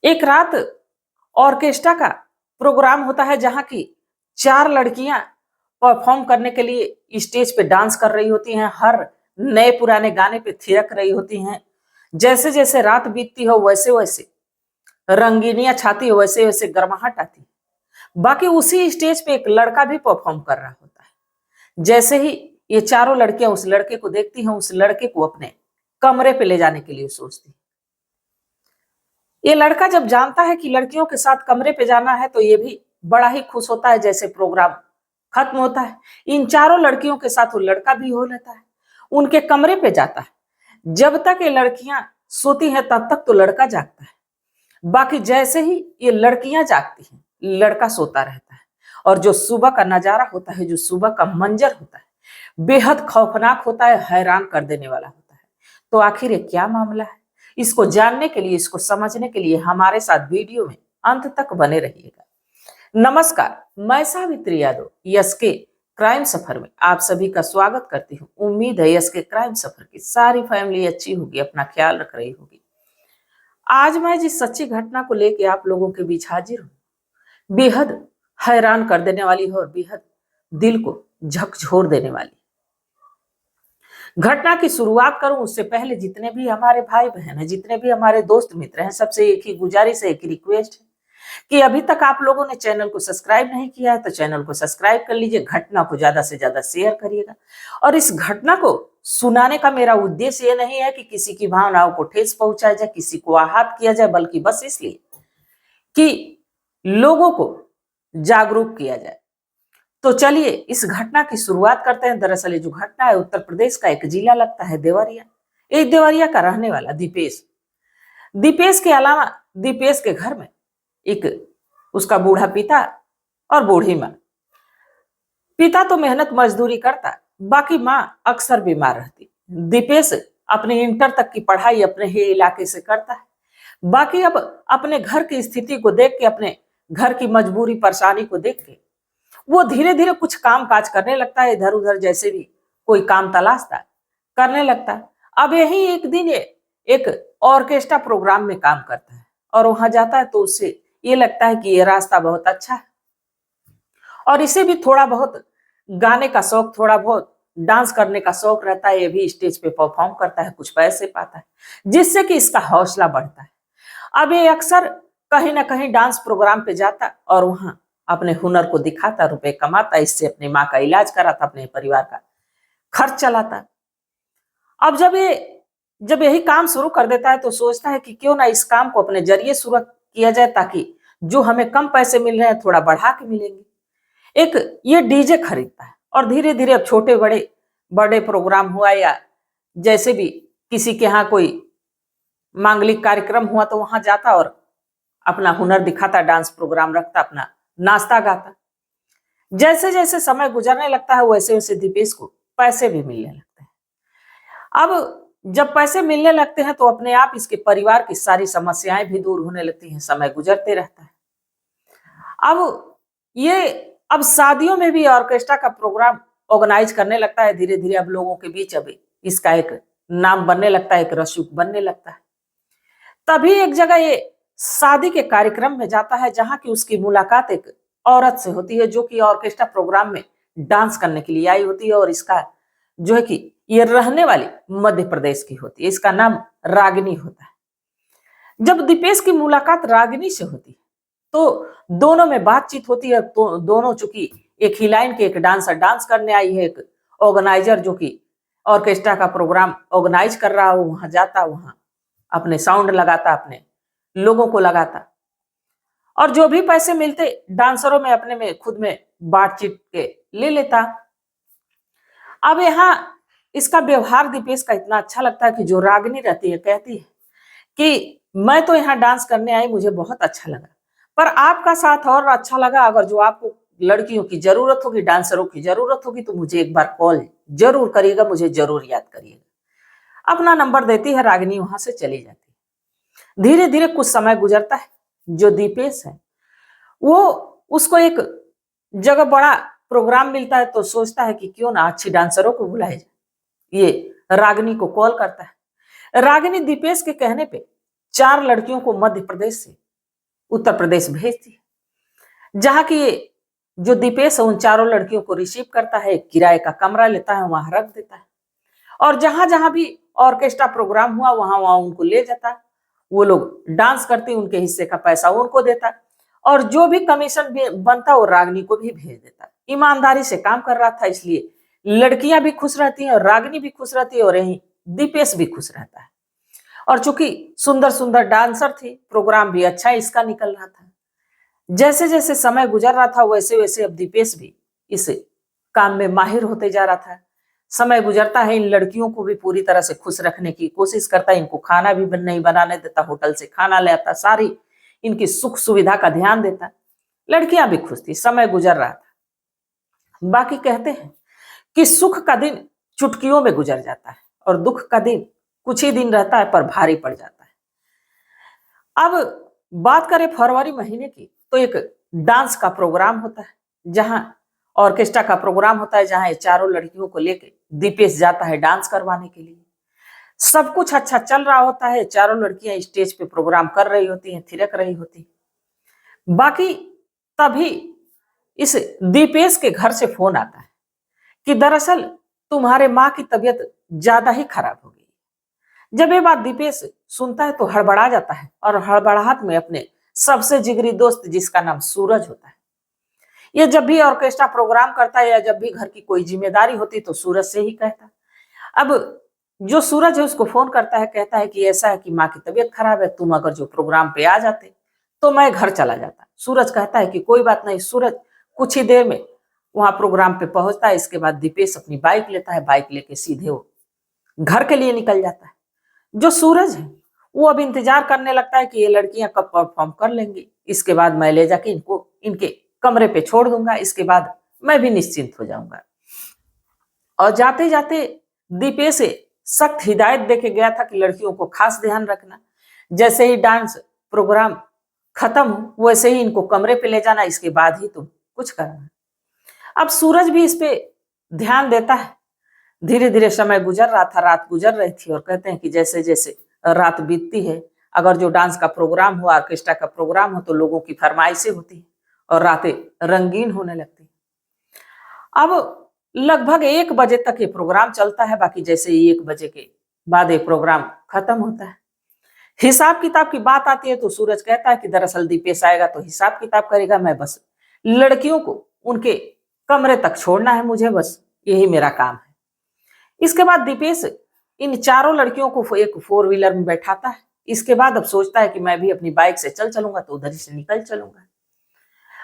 एक रात ऑर्केस्ट्रा का प्रोग्राम होता है जहां की चार लड़कियां परफॉर्म करने के लिए स्टेज पे डांस कर रही होती हैं। हर नए पुराने गाने पे थिरक रही होती हैं। जैसे जैसे रात बीतती हो वैसे वैसे रंगीनियां छाती हो, वैसे वैसे गर्माहट आती है। बाकी उसी स्टेज पे एक लड़का भी परफॉर्म कर रहा होता है। जैसे ही ये चारों लड़कियां उस लड़के को देखती हैं, उस लड़के को अपने कमरे पे ले जाने के लिए सोचती हैं। ये लड़का जब जानता है कि लड़कियों के साथ कमरे पे जाना है तो ये भी बड़ा ही खुश होता है। जैसे प्रोग्राम खत्म होता है, इन चारों लड़कियों के साथ वो लड़का भी हो लेता है, उनके कमरे पे जाता है। जब तक ये लड़कियां सोती हैं तब तक तो लड़का जागता है। बाकी जैसे ही ये लड़कियां जागती हैं, लड़का सोता रहता है। और जो सुबह का नजारा होता है, जो सुबह का मंजर होता है, बेहद खौफनाक होता है, हैरान कर देने वाला होता है। तो आखिर ये क्या मामला है, इसको जानने के लिए, इसको समझने के लिए हमारे साथ वीडियो में अंत तक बने रहिएगा। नमस्कार, मैं सावित्री यादव यस के क्राइम सफर में आप सभी का स्वागत करती हूँ। उम्मीद है यस के क्राइम सफर की सारी फैमिली अच्छी होगी, अपना ख्याल रख रही होगी। आज मैं जिस सच्ची घटना को लेके आप लोगों के बीच हाजिर हूँ, बेहद हैरान कर देने वाली है और बेहद दिल को झकझोर देने वाली। घटना की शुरुआत करूं उससे पहले जितने भी हमारे भाई बहन हैं, जितने भी हमारे दोस्त मित्र हैं, सबसे एक ही गुजारिश है, एक ही रिक्वेस्ट है कि अभी तक आप लोगों ने चैनल को सब्सक्राइब नहीं किया है तो चैनल को सब्सक्राइब कर लीजिए। घटना को ज्यादा से ज्यादा शेयर करिएगा। और इस घटना को सुनाने का मेरा उद्देश्य ये नहीं है कि किसी की भावनाओं को ठेस पहुंचाया जाए, किसी को आहत किया जाए, बल्कि बस इसलिए कि लोगों को जागरूक किया जाए। तो चलिए इस घटना की शुरुआत करते हैं। दरअसल ये जो घटना है उत्तर प्रदेश का एक जिला लगता है देवरिया। एक देवरिया का रहने वाला दीपेश, दीपेश के अलावा दीपेश के घर में एक उसका बूढ़ा पिता और बूढ़ी माँ। पिता तो मेहनत मजदूरी करता, बाकी माँ अक्सर बीमार रहती। दीपेश अपनी इंटर तक की पढ़ाई अपने ही इलाके से करता है। बाकी अब अपने घर की स्थिति को देख के, अपने घर की मजबूरी परेशानी को देख के वो धीरे धीरे कुछ काम काज करने लगता है। इधर उधर जैसे भी कोई काम तलाशता करने लगता है। अब यही एक दिन ये एक ऑर्केस्ट्रा प्रोग्राम में काम करता है और वहां जाता है तो उससे ये लगता है कि ये रास्ता बहुत अच्छा है और इसे भी थोड़ा बहुत गाने का शौक, थोड़ा बहुत डांस करने का शौक रहता है। ये भी स्टेज पे परफॉर्म करता है, कुछ पैसे पाता है जिससे कि इसका हौसला बढ़ता है। अब ये अक्सर कहीं ना कहीं डांस प्रोग्राम पे जाता और वहां अपने हुनर को दिखाता, रुपए कमाता, इससे अपनी माँ का इलाज कराता, अपने परिवार का खर्च चलाता। अब जब यही काम शुरू कर देता है तो सोचता है कि क्यों ना इस काम को अपने जरिए शुरू किया जाए ताकि जो हमें कम पैसे मिल रहे हैं थोड़ा बढ़ा के मिलेंगे। एक ये डीजे खरीदता है और धीरे धीरे अब छोटे बड़े बड़े प्रोग्राम हुआ या जैसे भी किसी के यहाँ कोई मांगलिक कार्यक्रम हुआ तो वहां जाता और अपना हुनर दिखाता, डांस प्रोग्राम रखता, अपना नाचता गाता। जैसे जैसे समय गुजरने लगता है वैसे वैसे दीपेश को पैसे भी मिलने लगते हैं। अब जब पैसे मिलने लगते हैं तो अपने आप इसके परिवार की सारी समस्याएं भी दूर होने लगती हैं, समय गुजरते रहता है। अब ये अब शादियों में भी ऑर्केस्ट्रा का प्रोग्राम ऑर्गेनाइज करने लगता है धीरे धीरे। अब लोगों के बीच अब इसका एक नाम बनने लगता है, एक रसूख बनने लगता है। तभी एक जगह ये शादी के कार्यक्रम में जाता है जहां की उसकी मुलाकात एक औरत से होती है जो कि ऑर्केस्ट्रा प्रोग्राम में डांस करने के लिए आई होती है। और इसका जो है कि ये रहने वाली मध्य प्रदेश की होती है, इसका नाम रागिनी होता है। जब दीपेश की मुलाकात रागिनी से होती है तो दोनों में बातचीत होती है। तो दोनों चूंकि एक ही लाइन के, एक डांसर डांस करने आई है, एक ऑर्गेनाइजर जो कि ऑर्केस्ट्रा का प्रोग्राम ऑर्गेनाइज कर रहा हो वहां जाता, वहां अपने साउंड लगाता, अपने लोगों को लगाता और जो भी पैसे मिलते डांसरों में अपने में खुद में बातचीत के ले लेता। अब यहाँ इसका व्यवहार दीपेश का इतना अच्छा लगता है कि जो रागिनी रहती है कहती है कि मैं तो यहाँ डांस करने आई, मुझे बहुत अच्छा लगा, पर आपका साथ और अच्छा लगा। अगर जो आपको लड़कियों की जरूरत होगी, डांसरों की जरूरत होगी तो मुझे एक बार कॉल जरूर करिएगा, मुझे जरूर याद करिएगा। अपना नंबर देती है रागिनी, वहां से चली जाती है। धीरे धीरे कुछ समय गुजरता है। जो दीपेश है वो उसको एक जगह बड़ा प्रोग्राम मिलता है तो सोचता है कि क्यों ना अच्छी डांसरों को बुलाया जाए। ये रागिनी को कॉल करता है। रागिनी दीपेश के कहने पे चार लड़कियों को मध्य प्रदेश से उत्तर प्रदेश भेजती है, जहां की जो दीपेश है उन चारों लड़कियों को रिसीव करता है, किराए का कमरा लेता है, वहां रख देता है और जहां जहां भी ऑर्केस्ट्रा प्रोग्राम हुआ वहां वहां उनको ले जाता है। वो लोग डांस करते, उनके हिस्से का पैसा उनको देता है और जो भी कमीशन भी बनता वो रागनी को भी भेज देता है। ईमानदारी से काम कर रहा था, इसलिए लड़कियां भी खुश रहती हैं और रागनी भी खुश रहती है और यही दीपेश भी खुश रहता है। और चूंकि सुंदर सुंदर डांसर थी, प्रोग्राम भी अच्छा इसका निकल रहा था। जैसे जैसे समय गुजर रहा था वैसे वैसे अब दीपेश भी इस काम में माहिर होते जा रहा था। समय गुजरता है, इन लड़कियों को भी पूरी तरह से खुश रखने की कोशिश करता है, इनको खाना भी नहीं बनाने देता, होटल से खाना ले आता, सारी इनकी सुख सुविधा का ध्यान देता। लड़कियां भी खुश थी, समय गुजर रहा था। बाकी कहते हैं कि सुख का दिन चुटकियों में गुजर जाता है और दुख का दिन कुछ ही दिन रहता है पर भारी पड़ जाता है। अब बात करें फरवरी महीने की, तो एक डांस का प्रोग्राम होता है, जहां ऑर्केस्ट्रा का प्रोग्राम होता है, जहां ये चारों लड़कियों को लेके दीपेश जाता है डांस करवाने के लिए। सब कुछ अच्छा चल रहा होता है, चारों लड़कियां स्टेज पे प्रोग्राम कर रही होती हैं, थिरक रही होती। बाकी तभी इस दीपेश के घर से फोन आता है कि दरअसल तुम्हारे माँ की तबीयत ज्यादा ही खराब हो गई। जब ये बात दीपेश सुनता है तो हड़बड़ा जाता है और हड़बड़ाहट में अपने सबसे जिगरी दोस्त जिसका नाम सूरज होता है, ये जब भी ऑर्केस्ट्रा प्रोग्राम करता है या जब भी घर की कोई जिम्मेदारी होती तो सूरज से ही कहता। अब जो सूरज है उसको फोन करता है, कहता है कि ऐसा है कि माँ की तबीयत खराब है, तुम अगर जो प्रोग्राम पे आ जाते तो मैं घर चला जाता। सूरज कहता है कि कोई बात नहीं। सूरज कुछ ही देर में वहां प्रोग्राम पे पहुंचता है। इसके बाद दीपेश अपनी बाइक लेता है, बाइक लेके सीधे वो घर के लिए निकल जाता है। जो सूरज है वो अब इंतजार करने लगता है कि ये लड़कियां कब परफॉर्म कर लेंगी, इसके बाद मैं ले जाके इनको इनके कमरे पे छोड़ दूंगा, इसके बाद मैं भी निश्चिंत हो जाऊंगा। और जाते जाते दीपेश से सख्त हिदायत देके गया था कि लड़कियों को खास ध्यान रखना, जैसे ही डांस प्रोग्राम खत्म हो वैसे ही इनको कमरे पे ले जाना, इसके बाद ही तुम कुछ करना। अब सूरज भी इस पे ध्यान देता है। धीरे धीरे समय गुजर रहा था, रात गुजर रही थी और कहते हैं कि जैसे जैसे रात बीतती है, अगर जो डांस का प्रोग्राम हो, ऑर्केस्ट्रा का प्रोग्राम हो, तो लोगों की फरमाइशें होती है और रातें रंगीन होने लगती। अब लगभग 1 बजे तक ये प्रोग्राम चलता है। बाकी जैसे ही 1 बजे के बाद ये प्रोग्राम खत्म होता है, हिसाब किताब की बात आती है तो सूरज कहता है कि दरअसल दीपेश आएगा तो हिसाब किताब करेगा, मैं बस लड़कियों को उनके कमरे तक छोड़ना है, मुझे बस यही मेरा काम है। इसके बाद दीपेश इन चारों लड़कियों को एक 4 व्हीलर में बैठाता है। इसके बाद अब सोचता है कि मैं भी अपनी बाइक से चल चलूंगा, तो उधर से निकल चलूंगा।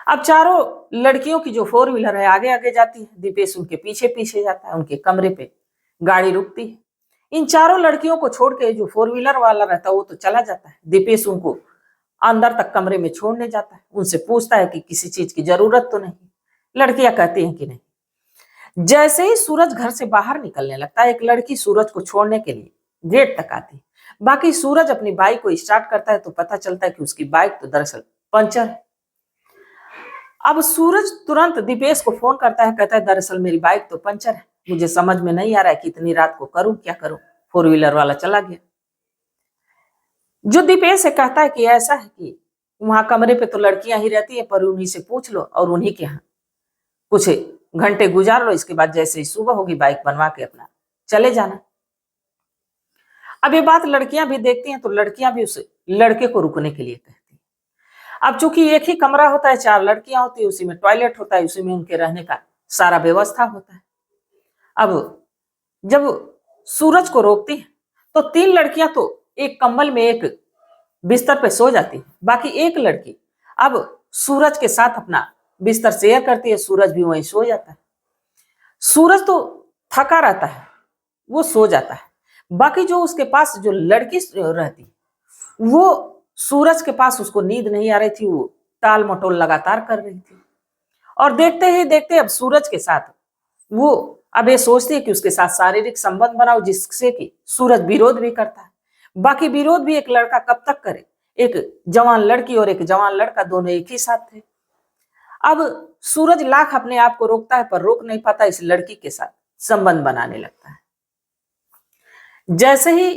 अब चारों लड़कियों की जो 4 व्हीलर है आगे आगे जाती है, दीपेश उनके पीछे पीछे जाता है। उनके कमरे पे गाड़ी रुकती है। इन चारों लड़कियों को छोड़ के जो 4 व्हीलर वाला रहता है वो तो चला जाता है। दीपेश उनको अंदर तक कमरे में छोड़ने जाता है, उनसे पूछता है कि किसी चीज की जरूरत तो नहीं। लड़कियां कहती हैं कि नहीं। जैसे ही सूरज घर से बाहर निकलने लगता है, एक लड़की सूरज को छोड़ने के लिए गेट तक आती है। बाकी सूरज अपनी बाइक को स्टार्ट करता है तो पता चलता है कि उसकी बाइक तो दरअसल पंचर है। अब सूरज तुरंत दीपेश को फोन करता है, कहता है दरअसल मेरी बाइक तो पंचर है, मुझे समझ में नहीं आ रहा है कि इतनी रात को करूं क्या करूं, 4 व्हीलर वाला चला गया। जो दीपेश से कहता है कि ऐसा है कि वहां कमरे पे तो लड़कियां ही रहती है, पर उन्हीं से पूछ लो और उन्हीं के यहाँ कुछ घंटे गुजार लो, इसके बाद जैसे ही सुबह होगी बाइक बनवा के अपना चले जाना। अब ये बात लड़कियां भी देखती हैं तो लड़कियां भी उस लड़के को रुकने के लिए कहती हैं। अब चूंकि एक ही कमरा होता है, 4 लड़कियां होती है, उसी में टॉयलेट होता है, उसी में उनके रहने का सारा व्यवस्था होता है। अब जब सूरज को रोकती है तो 3 लड़कियां तो एक कंबल में एक बिस्तर पे सो जाती है। बाकी एक लड़की अब सूरज के साथ अपना बिस्तर शेयर करती है, सूरज भी वहीं सो जाता है। सूरज तो थका रहता है, वो सो जाता है। बाकी जो उसके पास जो लड़की रहती वो सूरज के पास उसको नींद नहीं आ रही थी, वो टाल मटोल लगातार कर रही थी। और देखते ही देखते अब सूरज के साथ वो अब ये सोचती है कि उसके साथ शारीरिक संबंध बनाओ, जिससे कि सूरज विरोध भी करता है। बाकी विरोध भी एक लड़का कब तक करे, एक जवान लड़की और एक जवान लड़का दोनों एक ही साथ थे। अब सूरज लाख अपने आप को रोकता है पर रोक नहीं पाता, इस लड़की के साथ संबंध बनाने लगता है। जैसे ही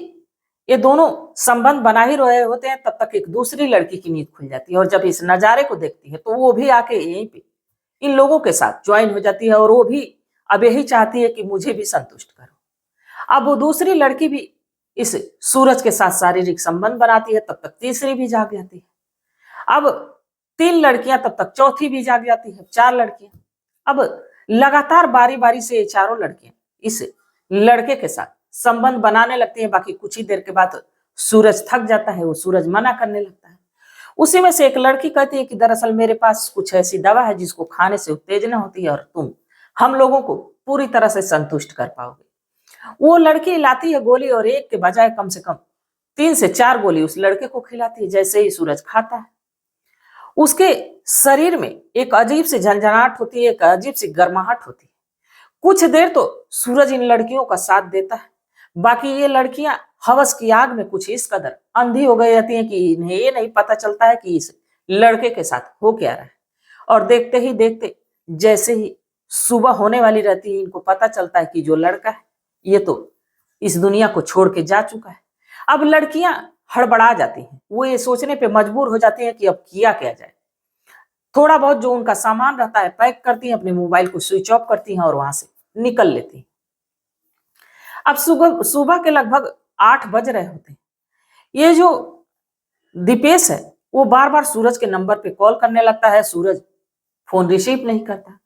ये दोनों संबंध बना ही रहे होते हैं, तब तक एक दूसरी लड़की की नींद खुल जाती है और जब इस नजारे को देखती है तो वो भी आके यहीं पे इन लोगों के साथ ज्वाइन हो जाती है और वो भी अब यही चाहती है कि मुझे भी संतुष्ट करो। अब वो दूसरी लड़की भी इस सूरज के साथ शारीरिक संबंध बनाती है, तब तक तीसरी भी जाग जाती है। अब 3 लड़कियां, तब तक चौथी भी जाग जाती है, 4 लड़कियां। अब लगातार बारी बारी से ये चारों लड़कियां इस लड़के के साथ संबंध बनाने लगती हैं। बाकी कुछ ही देर के बाद सूरज थक जाता है, वो सूरज मना करने लगता है। उसी में से एक लड़की कहती है कि दरअसल मेरे पास कुछ ऐसी दवा है जिसको खाने से उत्तेजना होती है और तुम हम लोगों को पूरी तरह से संतुष्ट कर पाओगे। वो लड़की लाती है गोली और एक के बजाय कम से कम 3 से 4 गोली उस लड़के को खिलाती है। जैसे ही सूरज खाता है, उसके शरीर में एक अजीब सी झंझनाहट होती है, एक अजीब सी गर्माहट होती है। कुछ देर तो सूरज इन लड़कियों का साथ देता है, बाकी ये लड़कियां हवस की आग में कुछ इस कदर अंधी हो गई रहती हैं कि इन्हें ये नहीं पता चलता है कि इस लड़के के साथ हो क्या रहा है। और देखते ही देखते जैसे ही सुबह होने वाली रहती है, इनको पता चलता है कि जो लड़का है ये तो इस दुनिया को छोड़ के जा चुका है। अब लड़कियां हड़बड़ा जाती हैं, वो ये सोचने पे मजबूर हो जाती हैं कि अब किया क्या जाए। थोड़ा बहुत जो उनका सामान रहता है पैक करती हैं, अपने मोबाइल को स्विच ऑफ करती हैं और वहां से निकल लेती हैं। अब सुबह सुबह के लगभग 8 बज रहे होते हैं। ये जो दीपेश है वो बार बार सूरज के नंबर पे कॉल करने लगता है, सूरज फोन रिसीव नहीं करता।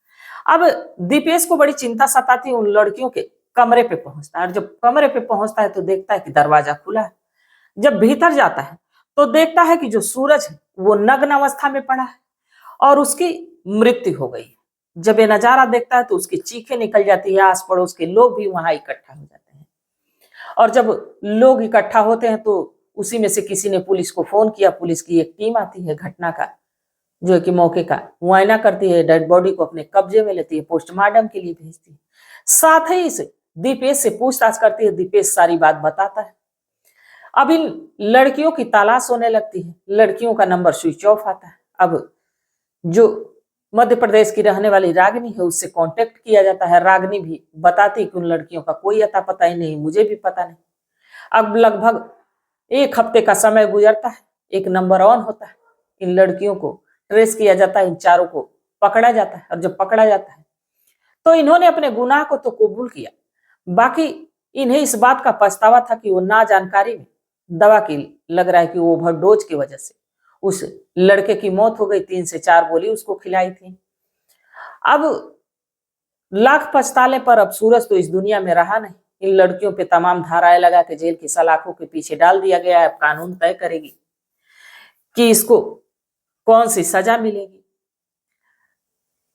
अब दीपेश को बड़ी चिंता सताती है, उन लड़कियों के कमरे पे पहुंचता है और जब कमरे पे पहुंचता है तो देखता है कि दरवाजा खुला है। जब भीतर जाता है तो देखता है कि जो सूरज है वो नग्न अवस्था में पड़ा है और उसकी मृत्यु हो गई है। जब ये नजारा देखता है तो उसकी चीखें निकल जाती है, आस पड़ोस के लोग भी वहां इकट्ठा हो जाते हैं। और जब लोग इकट्ठा होते हैं तो उसी में से किसी ने पुलिस को फोन किया। पुलिस की एक टीम आती है, घटना का जो है कि मौके का मुआयना करती है, डेड बॉडी को अपने कब्जे में लेती है, पोस्टमार्टम के लिए भेजती है। साथ ही इस दीपेश से पूछताछ करती है। दीपेश सारी बात बताता है। अब इन लड़कियों की तलाश होने लगती है, लड़कियों का नंबर स्विच ऑफ आता है। अब जो मध्य प्रदेश की रहने वाली रागनी है उससे कांटेक्ट किया जाता है। रागनी भी बताती कि उन लड़कियों का कोई अता पता ही नहीं, मुझे भी पता नहीं। अब लगभग 1 हफ्ते का समय गुजरता है, एक नंबर ऑन होता है, इन लड़कियों को ट्रेस किया जाता है, इन चारों को पकड़ा जाता है। और जब पकड़ा जाता है तो इन्होंने अपने गुनाह को तो कबूल किया, बाकी इन्हें इस बात का पछतावा था कि वो ना जानकारी में दवा की लग रहा है कि वो ओवरडोज की वजह से उस लड़के की मौत हो गई। 3 से 4 गोली उसको खिलाई थी। अब लाख पछताने पर अब सूरज तो इस दुनिया में रहा नहीं। इन लड़कियों पे तमाम धाराएं लगा के जेल की सलाखों के पीछे डाल दिया गया है। अब कानून तय करेगी कि इसको कौन सी सजा मिलेगी।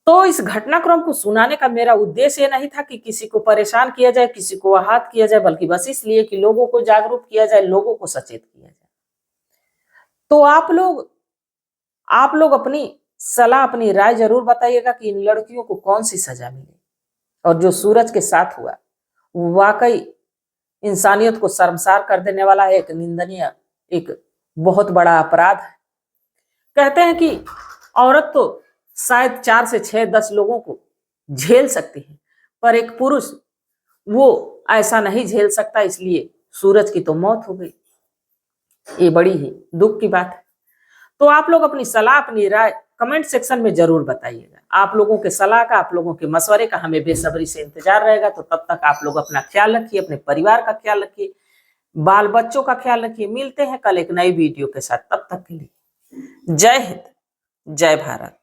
तो इस घटनाक्रम को सुनाने का मेरा उद्देश्य ये नहीं था कि किसी को परेशान किया जाए, किसी को आहत किया जाए, बल्कि बस इसलिए कि लोगों को जागरूक किया जाए, लोगों को सचेत किया जाए। तो आप लोग अपनी सलाह, अपनी राय जरूर बताइएगा कि इन लड़कियों को कौन सी सजा मिले। और जो सूरज के साथ हुआ वाकई इंसानियत को शर्मसार कर देने वाला है, एक निंदनीय, एक बहुत बड़ा अपराध है। कहते हैं कि औरत तो शायद 4 से 6, 10 लोगों को झेल सकती है, पर एक पुरुष वो ऐसा नहीं झेल सकता, इसलिए सूरज की तो मौत हो गई। ये बड़ी ही दुख की बात है। तो आप लोग अपनी सलाह, अपनी राय कमेंट सेक्शन में जरूर बताइएगा। आप लोगों के सलाह का, आप लोगों के मशवरे का हमें बेसब्री से इंतजार रहेगा। तो तब तक आप लोग अपना ख्याल रखिए, अपने परिवार का ख्याल रखिए, बाल बच्चों का ख्याल रखिए। मिलते हैं कल एक नई वीडियो के साथ, तब तक के लिए जय हिंद, जय भारत।